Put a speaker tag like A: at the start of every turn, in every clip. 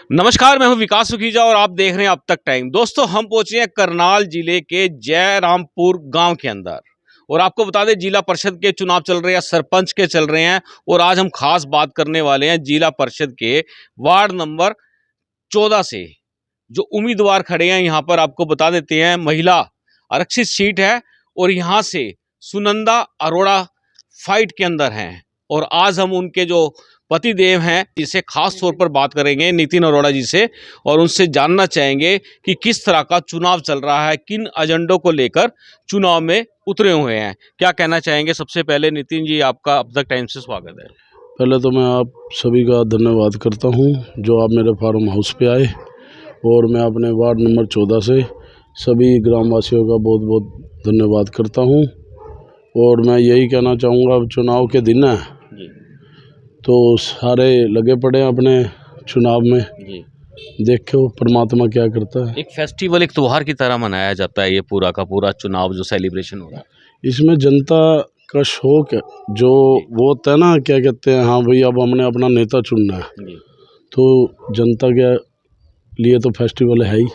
A: नमस्कार, मैं हूं विकास सुखीजा और आप देख रहे हैं अब तक टाइम। दोस्तों, हम पहुंचे हैं करनाल जिले के जयरामपुर गांव के अंदर और आपको बता दें जिला परिषद के चुनाव चल रहे हैं, सरपंच के चल रहे हैं और आज हम खास बात करने वाले हैं जिला परिषद के वार्ड नंबर 14 से। जो उम्मीदवार खड़े हैं यहाँ पर आपको बता देते हैं, महिला आरक्षित सीट है और यहाँ से सुनंदा अरोड़ा फाइट के अंदर हैं और आज हम उनके जो पति देव हैं जिसे खास तौर पर बात करेंगे नितिन अरोड़ा जी से और उनसे जानना चाहेंगे कि किस तरह का चुनाव चल रहा है, किन एजेंडों को लेकर चुनाव में उतरे हुए हैं। क्या कहना चाहेंगे? सबसे पहले नितिन जी, आपका अब तक टाइम से स्वागत है।
B: पहले तो मैं आप सभी का धन्यवाद करता हूं जो आप मेरे फार्म हाउस पे आए और मैं अपने वार्ड नंबर 14 से सभी ग्रामवासियों का बहुत बहुत धन्यवाद करता हूं। और मैं यही कहना चाहूँगा, अब चुनाव के दिन है तो सारे लगे पड़े हैं अपने चुनाव में। देखो परमात्मा क्या करता है।
A: एक फेस्टिवल, एक त्योहार की तरह मनाया जाता है ये पूरा का पूरा चुनाव जो सेलिब्रेशन हो रहा है।
B: इसमें जनता का शौक है, जो वो होता है ना, क्या कहते हैं, हाँ भाई अब हमने अपना नेता चुनना है, तो जनता के लिए तो फेस्टिवल है ही।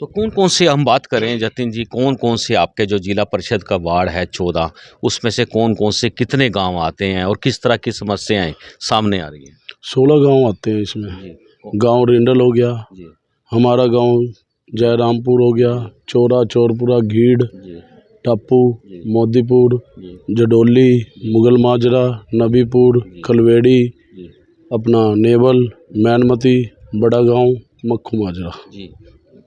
A: तो कौन कौन से हम बात करें जतिन जी, कौन कौन से आपके जो जिला परिषद का वार्ड है 14, उसमें से कौन कौन से कितने गांव आते हैं और किस तरह की समस्याएं सामने आ रही हैं?
B: 16 गांव आते हैं इसमें। गांव रिंडल हो गया, हमारा गांव जयरामपुर हो गया, चोरा चोरपुरा घीड़ टापू मोदीपुर जडोली मुगल माजरा नबीपुर कलवेड़ी अपना नेवल मैनमती बड़ा गांव मक्खू माजरा।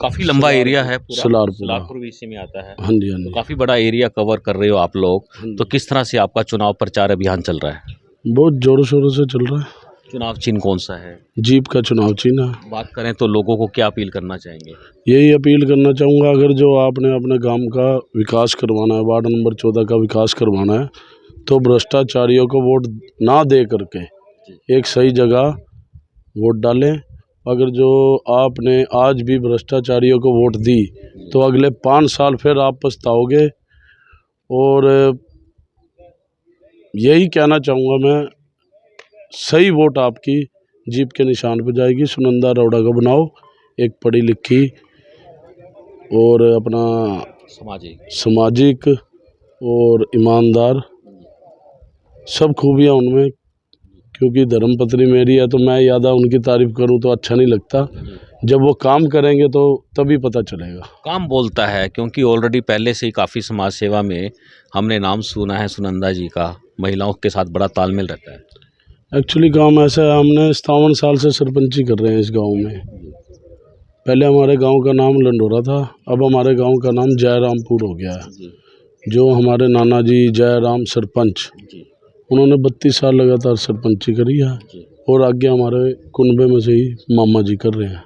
A: काफ़ी लंबा एरिया है पूरा।
B: सलारपुर
A: भी इसी में आता है।
B: हाँ जी हाँ जी।
A: काफ़ी बड़ा एरिया कवर कर रहे हो आप लोग। तो किस तरह से आपका चुनाव प्रचार अभियान चल रहा है?
B: बहुत जोरों शोरों से चल रहा है।
A: चुनाव चिन्ह कौन सा है?
B: जीप का चुनाव चिन्ह है।
A: बात करें तो लोगों को क्या अपील करना चाहेंगे?
B: यही अपील करना चाहूँगा, अगर जो आपने अपने गांव का विकास करवाना है, वार्ड नंबर 14 का विकास करवाना है, तो भ्रष्टाचारियों को वोट ना दे करके एक सही जगह वोट डालें। अगर जो आपने आज भी भ्रष्टाचारियों को वोट दी तो अगले 5 साल फिर आप पछताओगे। और यही कहना चाहूँगा मैं, सही वोट आपकी जीप के निशान पर जाएगी। सुनंदा अरोड़ा को बनाओ, एक पढ़ी लिखी और अपना सामाजिक और ईमानदार, सब खूबियाँ उनमें, क्योंकि धर्मपत्नी मेरी है तो मैं ज़्यादा उनकी तारीफ करूं तो अच्छा नहीं लगता। जब वो काम करेंगे तो तभी पता चलेगा।
A: काम बोलता है, क्योंकि ऑलरेडी पहले से ही काफ़ी समाज सेवा में हमने नाम सुना है सुनंदा जी का, महिलाओं के साथ बड़ा तालमेल रहता है।
B: एक्चुअली काम ऐसा है, हमने 57 साल से सरपंची कर रहे हैं इस गांव में। पहले हमारे गांव का नाम लंडोरा था, अब हमारे गांव का नाम जयरामपुर हो गया है। जो हमारे नाना जी जयराम सरपंच, उन्होंने 32 साल लगातार सरपंची करी है और आगे हमारे कुनबे में से ही मामा जी कर रहे हैं।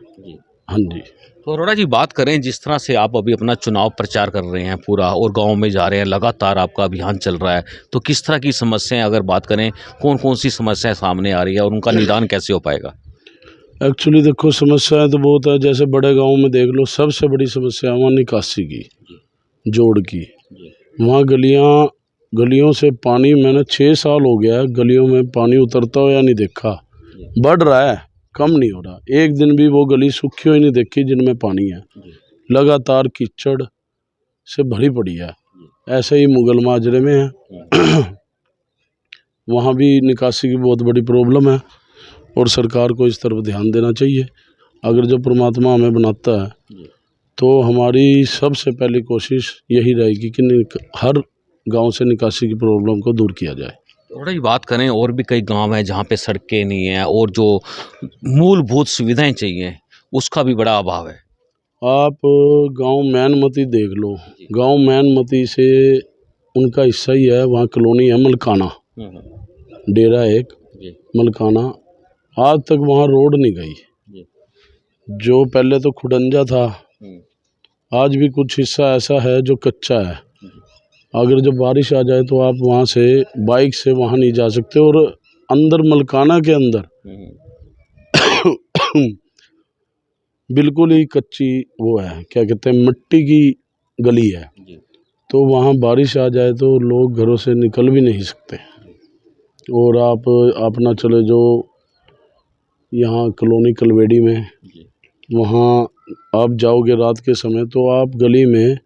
B: हाँ जी।
A: तो अरोड़ा जी, बात करें जिस तरह से आप अभी अपना चुनाव प्रचार कर रहे हैं पूरा और गांव में जा रहे हैं, लगातार आपका अभियान चल रहा है, तो किस तरह की समस्याएं, अगर बात करें कौन कौन सी समस्याएं सामने आ रही है और उनका निदान कैसे हो पाएगा?
B: एक्चुअली देखो, समस्याएं तो बहुत है। जैसे बड़े गाँव में देख लो, सबसे बड़ी समस्या वहाँ निकासी की, जोड़ की। वहाँ गलियों से पानी, मैंने 6 साल हो गया है गलियों में पानी उतरता हो या नहीं देखा। बढ़ रहा है, कम नहीं हो रहा। एक दिन भी वो गली सूखी हुई नहीं देखी जिनमें पानी है। लगातार कीचड़ से भरी पड़ी है। ऐसे ही मुगल माजरे में है वहाँ भी निकासी की बहुत बड़ी प्रॉब्लम है और सरकार को इस तरफ ध्यान देना चाहिए। अगर जो परमात्मा हमें बनाता है तो हमारी सबसे पहली कोशिश यही रहेगी कि हर गांव से निकासी की प्रॉब्लम को दूर किया जाए।
A: थोड़ा ही बात करें, और भी कई गांव हैं जहां पे सड़कें नहीं हैं और जो मूलभूत सुविधाएं चाहिए उसका भी बड़ा अभाव है।
B: आप गांव मैनमती देख लो, गांव मैनमती से उनका हिस्सा ही है, वहाँ कॉलोनी है मलकाना, डेरा एक मलकाना। आज तक वहाँ रोड नहीं गई। जो पहले तो खुडंजा था, आज भी कुछ हिस्सा ऐसा है जो कच्चा है। अगर जब बारिश आ जाए तो आप वहाँ से बाइक से वहाँ नहीं जा सकते। और अंदर मलकाना के अंदर बिल्कुल ही कच्ची वो है, क्या कहते हैं, मिट्टी की गली है। तो वहाँ बारिश आ जाए तो लोग घरों से निकल भी नहीं सकते। और आप अपना चले जो यहाँ कॉलोनी कलवेड़ी में,
A: जी
B: वहाँ आप जाओगे रात के समय तो आप गली में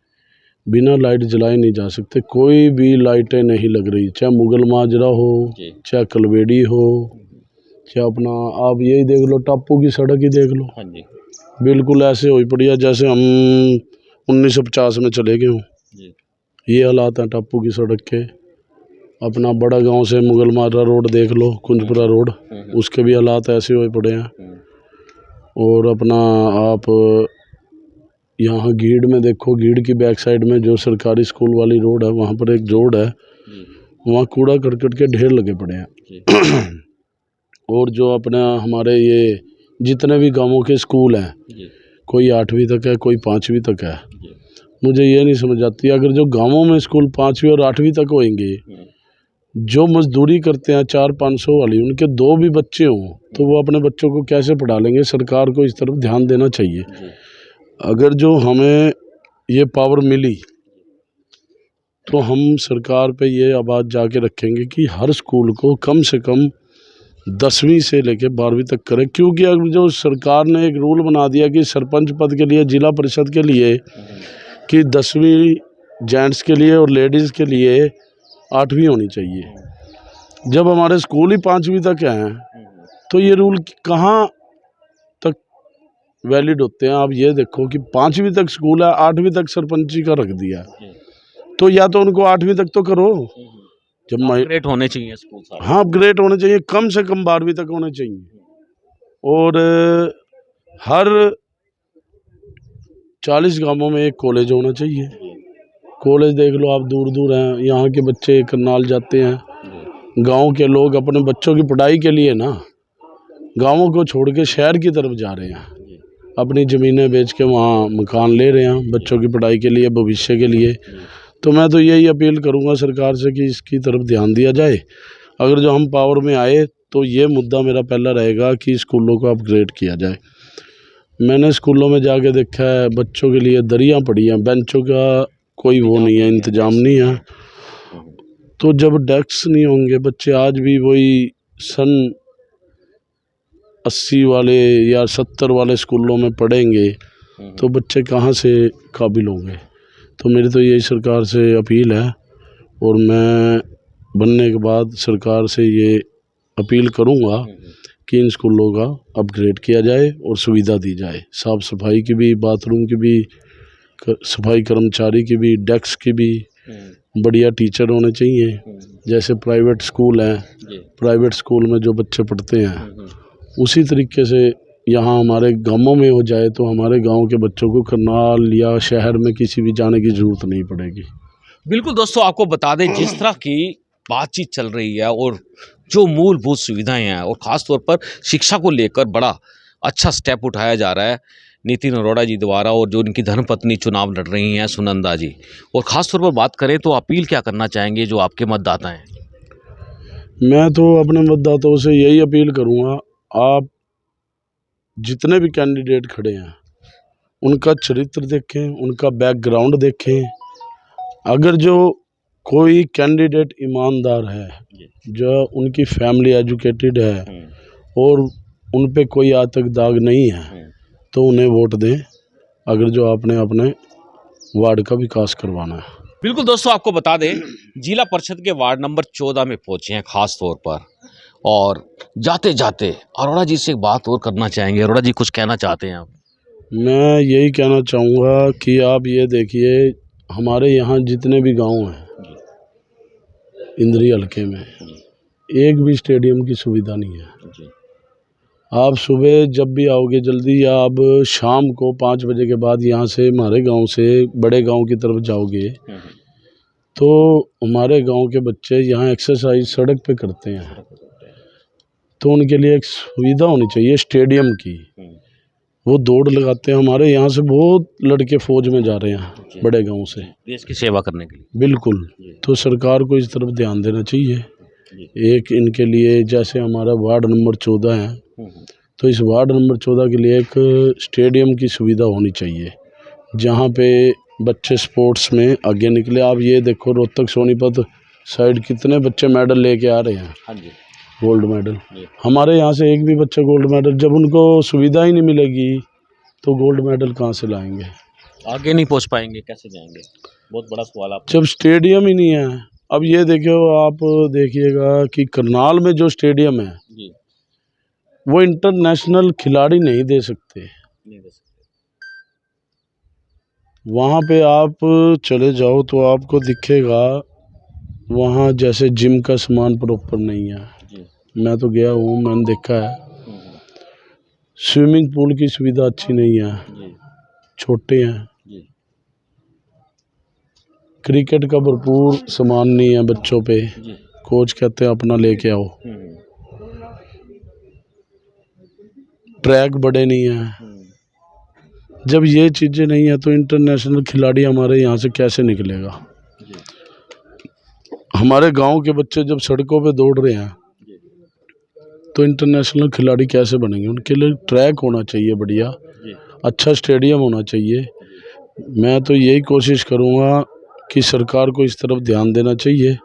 B: बिना लाइट जलाए नहीं जा सकते। कोई भी लाइटें नहीं लग रही, चाहे मुगल माजरा हो,
A: जी
B: चाहे कलवेड़ी हो, चाहे अपना आप यही देख लो, टापू की सड़क ही देख लो,
A: हाँ जी
B: बिल्कुल ऐसे हो पड़ी है जैसे हम 1950 में चले गए हों।
A: जी
B: ये हालात हैं टापू की सड़क के। अपना बड़ा गांव से मुगल माजरा रोड देख लो, कुंजपुरा रोड, उसके भी हालात ऐसे हुए पड़े हैं। और अपना आप यहाँ गीड़ में देखो, गीड़ की बैक साइड में जो सरकारी स्कूल वाली रोड है, वहाँ पर एक जोड़ है, वहाँ कूड़ा करकट के ढेर लगे पड़े हैं। और जो अपना हमारे ये जितने भी गांवों के स्कूल हैं, कोई 8वीं तक है, कोई 5वीं तक है, मुझे ये नहीं समझ आती, अगर जो गांवों में स्कूल 5वीं और 8वीं तक होंगे, जो मजदूरी करते हैं 400-500 वाली, उनके 2 भी बच्चे हों तो वो अपने बच्चों को कैसे पढ़ा लेंगे? सरकार को इस तरफ ध्यान देना चाहिए। अगर जो हमें ये पावर मिली तो हम सरकार पे ये आवाज़ जाके रखेंगे कि हर स्कूल को कम से कम 10वीं से लेके 12वीं तक करें। क्योंकि अगर जो सरकार ने एक रूल बना दिया कि सरपंच पद के लिए, जिला परिषद के लिए, कि 10वीं जेंट्स के लिए और लेडीज़ के लिए 8वीं होनी चाहिए, जब हमारे स्कूल ही 5वीं तक हैं तो ये रूल कहाँ तक वैलिड होते हैं? आप ये देखो कि 5वीं तक स्कूल है, 8वीं तक सरपंची का रख दिया, तो या तो उनको 8वीं तक तो करो। जब
A: अपग्रेड होने चाहिए स्कूल सारे।
B: हाँ, अपग्रेड होने चाहिए, कम से कम 12वीं तक होने चाहिए। और हर 40 गांवों में एक कॉलेज होना चाहिए। कॉलेज देख लो आप, दूर दूर हैं, यहाँ के बच्चे करनाल जाते हैं। गांव के लोग अपने बच्चों की पढ़ाई के लिए ना गांवों को छोड़ के शहर की तरफ जा रहे हैं, अपनी ज़मीनें बेच के वहाँ मकान ले रहे हैं बच्चों की पढ़ाई के लिए, भविष्य के लिए। तो मैं तो यही अपील करूँगा सरकार से कि इसकी तरफ ध्यान दिया जाए। अगर जो हम पावर में आए तो ये मुद्दा मेरा पहला रहेगा कि स्कूलों को अपग्रेड किया जाए। मैंने स्कूलों में जाके देखा है, बच्चों के लिए दरियाँ पड़ी हैं, बेंचों का कोई वो नहीं है, इंतजाम नहीं है। तो जब डेस्क नहीं होंगे, बच्चे आज भी वही सन 80 वाले या 70 वाले स्कूलों में पढ़ेंगे तो बच्चे कहाँ से काबिल होंगे? तो मेरी तो यही सरकार से अपील है, और मैं बनने के बाद सरकार से ये अपील करूँगा कि इन स्कूलों का अपग्रेड किया जाए और सुविधा दी जाए, साफ़ सफाई की भी, बाथरूम की भी, सफाई कर्मचारी की भी, डेस्क की भी, बढ़िया टीचर होने चाहिए। जैसे प्राइवेट स्कूल हैं, प्राइवेट स्कूल में जो बच्चे पढ़ते हैं उसी तरीके से यहाँ हमारे गांवों में हो जाए तो हमारे गांव के बच्चों को करनाल या शहर में किसी भी जाने की ज़रूरत नहीं पड़ेगी।
A: बिल्कुल दोस्तों, आपको बता दें जिस तरह की बातचीत चल रही है और जो मूलभूत सुविधाएं हैं और ख़ास तौर पर शिक्षा को लेकर बड़ा अच्छा स्टेप उठाया जा रहा है नितिन अरोड़ा जी द्वारा, और जो उनकी धर्मपत्नी चुनाव लड़ रही हैं सुनंदा जी। और ख़ास तौर पर बात करें तो अपील क्या करना चाहेंगे जो आपके मतदाता हैं?
B: मैं तो अपने मतदाताओं से यही अपील करूँगा, आप जितने भी कैंडिडेट खड़े हैं उनका चरित्र देखें, उनका बैकग्राउंड देखें। अगर जो कोई कैंडिडेट ईमानदार है, जो उनकी फैमिली एजुकेटेड है और उन पे कोई आज तक दाग नहीं है, तो उन्हें वोट दें, अगर जो आपने अपने वार्ड का विकास करवाना है।
A: बिल्कुल दोस्तों, आपको बता दें जिला परिषद के वार्ड नंबर 14 में पहुंचे हैं ख़ास तौर पर, और जाते जाते अरोड़ा जी से एक बात और करना चाहेंगे। अरोड़ा जी, कुछ कहना चाहते हैं आप?
B: मैं यही कहना चाहूँगा कि आप ये देखिए, हमारे यहाँ जितने भी गांव हैं इंद्री हलके में, एक भी स्टेडियम की सुविधा नहीं है। आप सुबह जब भी आओगे जल्दी, या आप शाम को 5 बजे के बाद यहाँ से हमारे गांव से बड़े गांव की तरफ जाओगे तो हमारे गांव के बच्चे यहाँ एक्सरसाइज सड़क पे करते हैं, तो उनके लिए एक सुविधा होनी चाहिए स्टेडियम की। वो दौड़ लगाते हैं, हमारे यहाँ से बहुत लड़के फौज में जा रहे हैं बड़े गांव से,
A: देश की सेवा करने के लिए।
B: बिल्कुल। तो सरकार को इस तरफ ध्यान देना चाहिए। एक इनके लिए, जैसे हमारा वार्ड नंबर 14 है, तो इस वार्ड नंबर 14 के लिए एक स्टेडियम की सुविधा होनी चाहिए जहाँ पे बच्चे स्पोर्ट्स में आगे निकले। आप ये देखो, रोहतक सोनीपत साइड कितने बच्चे मेडल लेके आ रहे हैं।
A: हाँ जी।
B: Gold medal. हमारे यहाँ से एक भी बच्चा गोल्ड मेडल, जब उनको सुविधा ही नहीं मिलेगी तो गोल्ड मेडल कहाँ से लाएंगे?
A: आगे नहीं पहुंच पाएंगे, कैसे जाएंगे? बहुत बड़ा सवाल आप।
B: जब स्टेडियम ही नहीं है। अब ये देखियो, आप देखिएगा कि करनाल में जो स्टेडियम है
A: जी,
B: वो इंटरनेशनल खिलाड़ी नहीं दे सकते।
A: नहीं दे सकते।
B: वहाँ पे आप चले जाओ तो आपको दिखेगा वहाँ जैसे जिम का सामान प्रॉपर नहीं है।
A: जी।
B: मैं तो गया हूँ, मैंने देखा है।
A: हम्म,
B: स्विमिंग पूल की सुविधा अच्छी नहीं है,
A: जी,
B: छोटे हैं।
A: जी,
B: क्रिकेट का भरपूर सामान नहीं है बच्चों पे।
A: जी।
B: कोच कहते हैं अपना लेके आओ।
A: हम्म,
B: ट्रैक बड़े नहीं हैं।
A: हम्म,
B: जब ये चीज़ें नहीं है तो इंटरनेशनल खिलाड़ी हमारे यहाँ से कैसे निकलेगा?
A: जी,
B: हमारे गांव के बच्चे जब सड़कों पे दौड़ रहे हैं
A: जी,
B: तो इंटरनेशनल खिलाड़ी कैसे बनेंगे? उनके लिए ट्रैक होना चाहिए बढ़िया,
A: जी,
B: अच्छा स्टेडियम होना चाहिए। मैं तो यही कोशिश करूँगा कि सरकार को इस तरफ ध्यान देना चाहिए।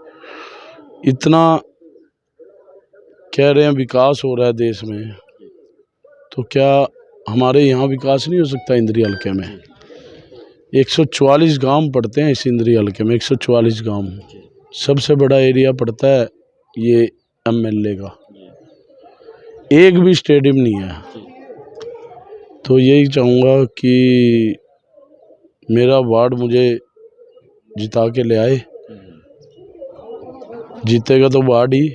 B: इतना कह रहे हैं विकास हो रहा है देश में, तो क्या हमारे यहाँ विकास नहीं हो सकता? इंद्री हलके में 144 गांव पड़ते हैं। इस इंद्री हलके में 144 गांव, सबसे बड़ा एरिया पड़ता है ये एमएलए का। एक भी स्टेडियम नहीं है। तो यही चाहूँगा कि मेरा वार्ड मुझे जिता के ले आए। जीतेगा तो वार्ड ही।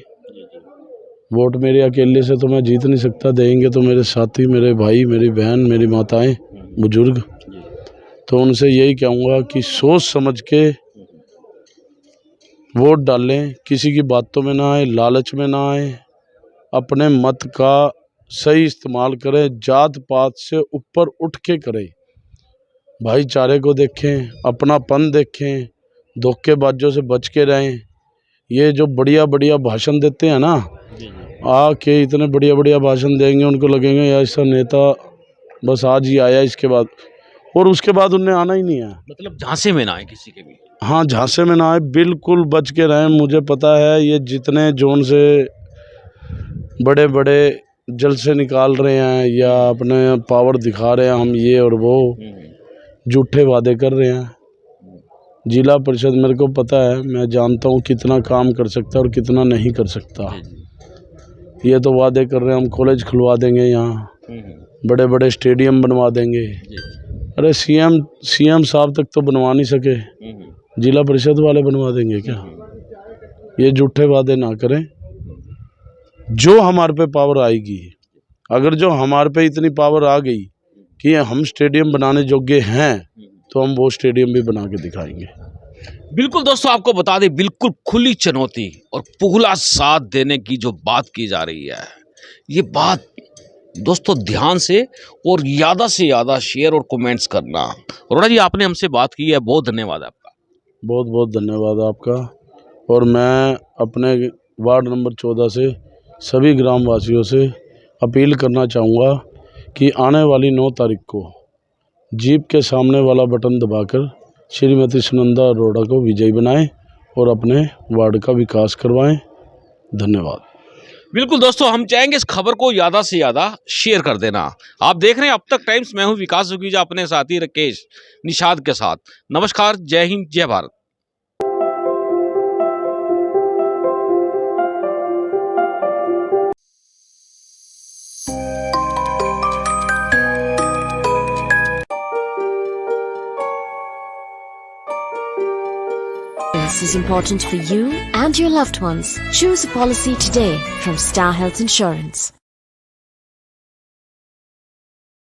B: वोट मेरे अकेले से तो मैं जीत नहीं सकता, देंगे तो मेरे साथी, मेरे भाई, मेरी बहन, मेरी माताएं, बुजुर्ग। तो उनसे यही कहूँगा कि सोच समझ के वोट डालें, किसी की बातों में ना आए, लालच में ना आए, अपने मत का सही इस्तेमाल करें, जात पात से ऊपर उठ के करें, भाईचारे को देखें, अपनापन देखें, धोखेबाजों से बच के रहें। ये जो बढ़िया बढ़िया भाषण देते हैं ना, आके इतने बढ़िया बढ़िया भाषण देंगे, उनको लगेगा यार ऐसा नेता बस आज ही आया, इसके बाद और उसके बाद उन्हें आना ही नहीं है।
A: मतलब झांसे में ना आए किसी के भी।
B: हाँ, झांसे में ना आए, बिल्कुल बच के रहें। मुझे पता है ये जितने जोन से बड़े बड़े जलसे निकाल रहे हैं या अपने पावर दिखा रहे हैं, हम ये और वो झूठे वादे कर रहे हैं। जिला परिषद मेरे को पता है, मैं जानता हूँ कितना काम कर सकता है और कितना नहीं कर सकता। ये तो वादे कर रहे हैं हम कॉलेज खुलवा देंगे, यहाँ बड़े बड़े स्टेडियम बनवा देंगे। अरे सीएम साहब तक तो बनवा नहीं सके, जिला परिषद वाले बनवा देंगे क्या? ये झूठे वादे ना करें। जो हमारे पे पावर आएगी, अगर जो हमारे पे इतनी पावर आ गई कि हम स्टेडियम बनाने योग्य हैं, तो हम वो स्टेडियम भी बना के दिखाएंगे।
A: बिल्कुल दोस्तों, आपको बता दें, बिल्कुल खुली चुनौती और पुगला साथ देने की जो बात की जा रही है, ये बात दोस्तों ध्यान से और ज़्यादा से ज़्यादा शेयर और कमेंट्स करना। अरोड़ा जी, आपने हमसे बात की है, बहुत धन्यवाद आपका।
B: बहुत बहुत धन्यवाद आपका। और मैं अपने वार्ड नंबर 14 से सभी ग्रामवासियों से अपील करना चाहूँगा कि आने वाली 9 तारीख को जीप के सामने वाला बटन दबाकर श्रीमती सुनंदा अरोड़ा को विजयी बनाएं और अपने वार्ड का विकास करवाएं। धन्यवाद।
A: बिल्कुल दोस्तों, हम चाहेंगे इस खबर को ज़्यादा से ज़्यादा शेयर कर देना। आप देख रहे हैं अब तक टाइम्स, मैं हूं विकास सुखीजा अपने साथी राकेश निषाद के साथ। नमस्कार, जय हिंद, जय Bharat.
C: This is important for you and your loved ones. Choose a policy today from Star Health Insurance.